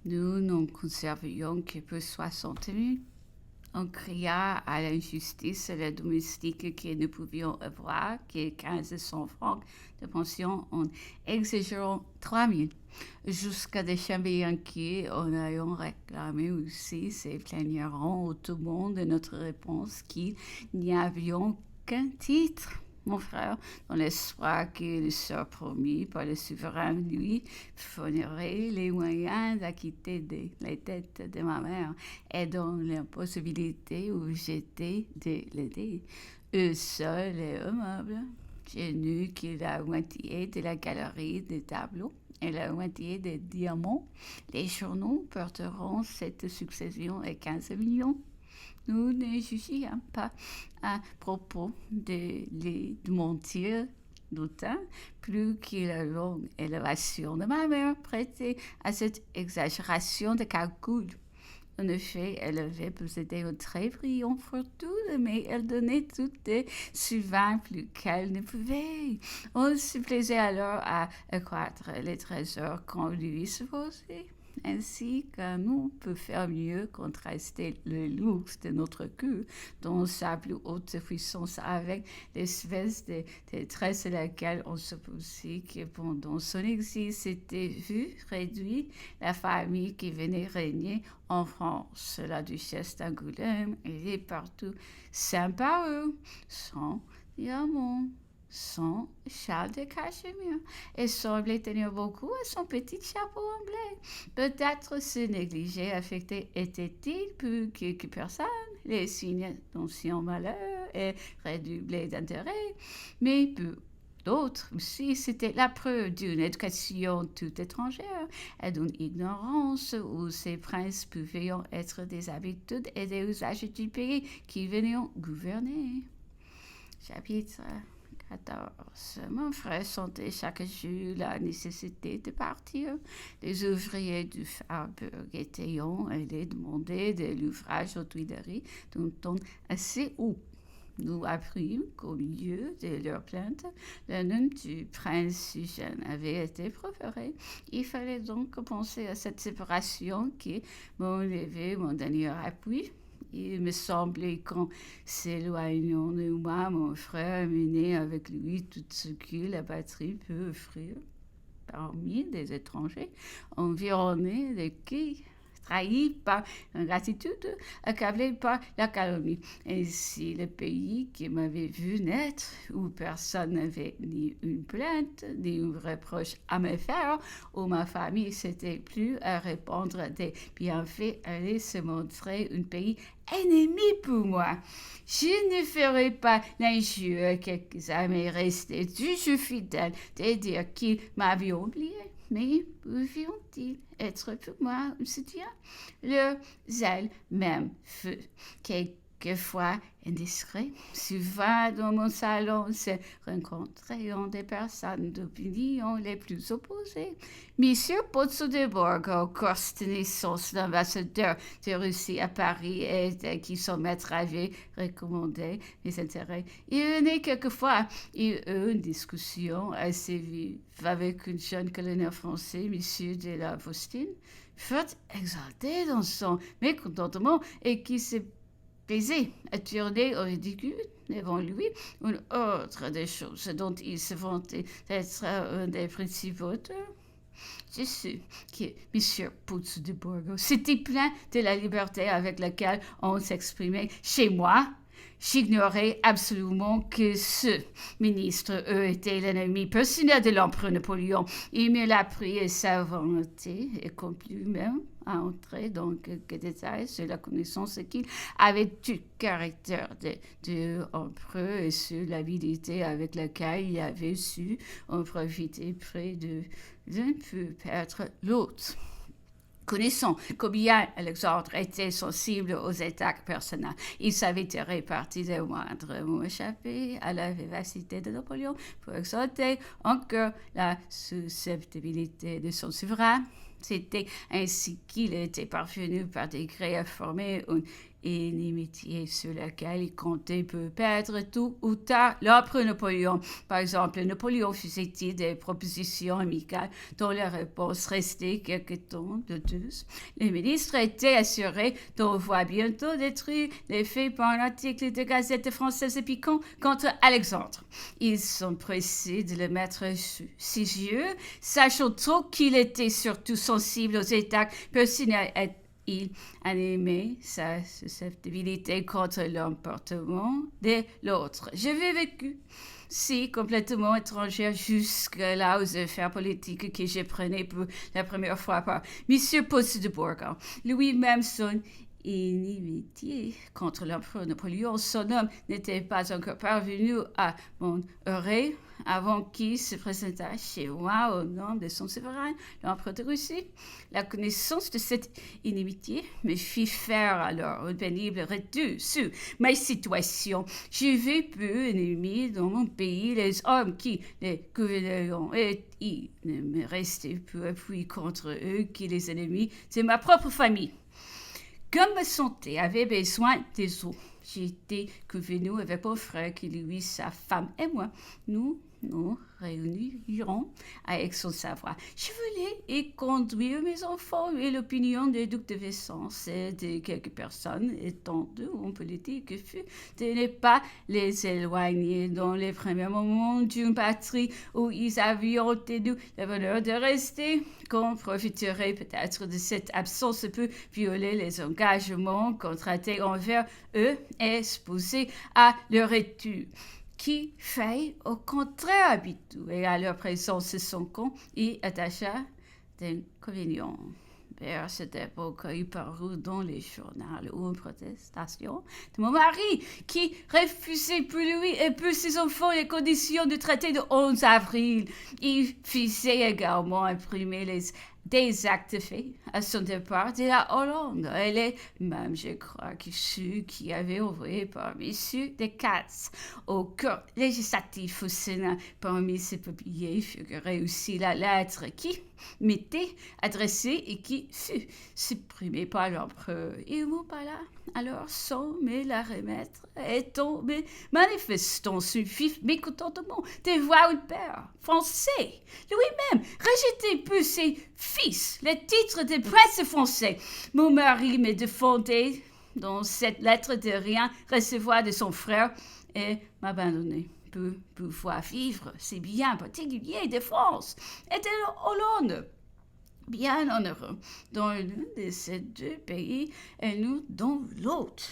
Nous n'en conservions que peu 60 000. On cria à l'injustice et la domestique que nous pouvions avoir que 1500 francs de pension en exigeront 3000. Jusqu'à des chambres inquiets, on ayant réclamé aussi, se plaigneront au tout monde de notre réponse qu'il n'y avions qu'un titre. Mon frère, dans l'espoir que le sort promis par le souverain lui fournirait les moyens d'acquitter les dettes de ma mère et dans l'impossibilité où j'étais de l'aider. Eux seuls et eux meubles. J'ai nu que la moitié de la galerie des tableaux et la moitié des diamants. Les journaux porteront cette succession à 15 millions. Nous ne jugions pas à propos de mentir d'autant, plus que la longue élévation de ma mère prêtait à cette exagération de calcul. En effet, elle avait possédé une très brillante fortune, mais elle donnait toutes les souvent plus qu'elle ne pouvait. On se plaisait alors à accroître les trésors qu'on lui supposait. Ainsi qu'un nous peut faire mieux contraster le luxe de notre cœur dans sa plus haute puissance avec l'espèce de détresse à laquelle on supposait que pendant son exil s'était vue réduite la famille qui venait régner en France. La duchesse d'Angoulême était partout sympa eux, sans diamant, son châle de cachemire et semblait tenir beaucoup à son petit chapeau en blé. Peut-être ce négligé affecté était-il plus que personne, les signes d'ancien malheur et redoublés d'intérêt, mais peu d'autres aussi, c'était la preuve d'une éducation toute étrangère et d'une ignorance où ces princes pouvaient être des habitudes et des usages du pays qui venaient gouverner. Chapitre 14. Mon frère sentait chaque jour la nécessité de partir. Les ouvriers du Faubourg étaient allés demander de l'ouvrage aux Tuileries d'un ton assez haut. Nous apprîmes qu'au milieu de leur plainte, le nom du prince Eugène avait été proféré. Il fallait donc penser à cette séparation qui m'enlevait mon dernier appui. Il me semblait qu'en s'éloignant de moi, mon frère menait avec lui tout ce que la patrie peut offrir parmi des étrangers, environnés de qui trahi par l'ingratitude, accablé par la calomnie. Ainsi, le pays qui m'avait vu naître, où personne n'avait ni une plainte, ni un reproche à me faire, où ma famille s'était plus à répandre des bienfaits, allait se montrer un pays ennemi pour moi. Je ne ferai pas l'injure à quelques-uns, mais rester toujours fidèle de dire qu'ils m'avaient oublié. Mais pouvions-ils être pour moi un soutien? Leur zèle même fut quelquefois indiscret. Souvent dans mon salon se rencontraient des personnes d'opinion les plus opposées. Monsieur Pozzo de Borgo, corse de naissance, l'ambassadeur de Russie à Paris et qui son maître avait recommandé mes intérêts. Il venait quelquefois et eut une discussion assez vive avec un jeune colonel français, monsieur de la Faustine, fort exalté dans son mécontentement et qui se plaisait à tourner au ridicule devant lui une autre des choses dont il se vantait d'être un des principaux auteurs. Je sais que M. Pozzo de Borgo s'était plaint de la liberté avec laquelle on s'exprimait chez moi. J'ignorais absolument que ce ministre, eux, était l'ennemi personnel de l'empereur Napoléon. Il me l'a pris à sa volonté et conclut même à entrer dans quelques détails sur la connaissance qu'il avait du caractère de l'empereur et sur l'habilité avec laquelle il avait su en profiter près de l'un peut perdre l'autre. Connaissant combien Alexandre était sensible aux attaques personnelles, il savait tirer parti des moindres mots échappés à la vivacité de Napoléon pour exalter encore la susceptibilité de son souverain. C'était ainsi qu'il était parvenu par décret à former une inimitié sur laquelle il comptait peut perdre tout ou tard l'empereur Napoléon. Par exemple, Napoléon faisait-il des propositions amicales dont la réponse restait quelque temps de douce. Les ministres étaient assurés d'en voir bientôt détruire les faits par un article de Gazette française piquant contre Alexandre. Ils sont pressés de le mettre sous ses yeux, sachant trop qu'il était surtout sensible aux attaques personnelles. Il animait sa susceptibilité contre l'emportement de l'autre. J'avais vécu si complètement étrangère jusque-là aux affaires politiques que je prenais pour la première fois par M. Posse de Bourgogne. Lui-même son inimitié contre l'empereur Napoléon, son homme n'était pas encore parvenu à m'honorer avant qu'il se présentât chez moi au nom de son souverain, l'empereur de Russie. La connaissance de cette inimitié me fit faire alors une pénible retour sur ma situation. J'ai vu peu ennemis dans mon pays, les hommes qui les gouverneront, et il ne me restait peu appui contre eux que les ennemis de ma propre famille. Comme ma santé avait besoin des eaux, j'étais convenu avec mon frère que lui, sa femme et moi, nous réunirons à Aix-en-Savoie. Je voulais y conduire mes enfants, et l'opinion des ducs de Vessens et de quelques personnes étendues en politique fut de ne pas les éloigner dans les premiers moments d'une patrie où ils avaient obtenu le bonheur de rester, qu'on profiterait peut-être de cette absence pour violer les engagements contractés envers eux et se poser à leur retour, qui fait au contraire habitué à leur présence sans compte et attacha d'inconvénients. Vers cette époque, il parut dans les journaux une protestation de mon mari qui refusait pour lui et pour ses enfants les conditions du traité du 11 avril. Il faisait également imprimer des actes faits à son départ de la Hollande. Elle est même, je crois, ceux qui avaient envoyé par M. Descartes au corps législatif au Sénat. Parmi ces papiers figurait aussi la lettre qui m'était adressée et qui fut supprimée par l'empereur. Il m'en parla alors sans me la remettre, étant manifestant son vif mécontentement de voir un père français lui-même rejeter pour ses fils le titre de prince français. Mon mari me défendait dans cette lettre de rien recevoir de son frère et m'abandonner pour pouvoir vivre ses biens particuliers de France et de Hollande. Bien heureux dans l'un de ces deux pays et nous dans l'autre.